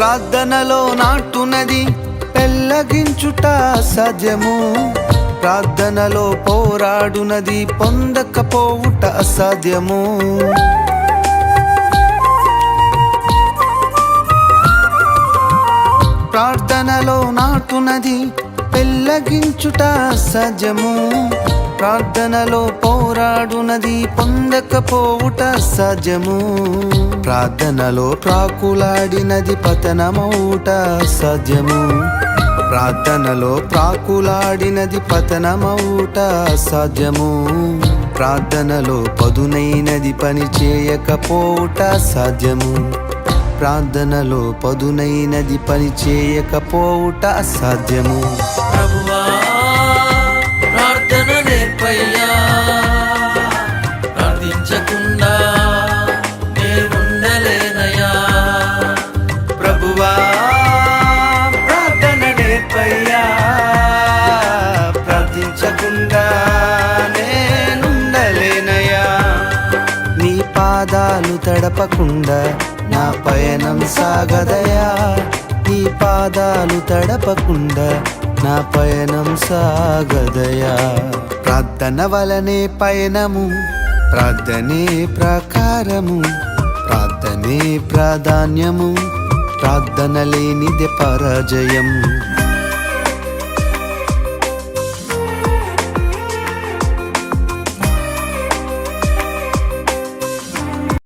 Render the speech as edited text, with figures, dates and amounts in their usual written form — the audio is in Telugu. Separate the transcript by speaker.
Speaker 1: ప్రార్థనలో నాటునది పెళ్ళగించుట అసాధ్యము. ప్రార్థనలో పోరాడునది పొందకపోవుట అసాధ్యము. ప్రార్థనలో నాటునది పెళ్ళగించుట అసాధ్యము. ప్రార్థనలో పోరాడునది పొందకపోవుట అసాధ్యము. ప్రార్థనలో ప్రాకులాడినది పతనమవుట అసాధ్యము. ప్రార్థనలో ప్రాకులాడినది పతనమవుట అసాధ్యము. ప్రార్థనలో పదునైనది పని చేయకపోవుట అసాధ్యము. ప్రార్థనలో పదునైనది పని చేయకపోవుట అసాధ్యము.
Speaker 2: ప్రభువా ప్రార్థన నేర్పయ్యా, ప్రార్థించకుండా నేనుండలేనయ్యా.
Speaker 1: ప్రభువా ప్రార్థన నేర్పయ్యా, ప్రార్థించకుండా నేనుండలేనయ్యా. నీ పాదాలు తడపకుండా నా పయనం సాగదయా. నీ పాదాలు తడపకుండా నా పయనం సాగదయా. ప్రార్థన వలనే పయనము, ప్రార్థనే ప్రకారము, ప్రార్థనే ప్రాధాన్యము, ప్రార్థన లేనిదే పరాజయం.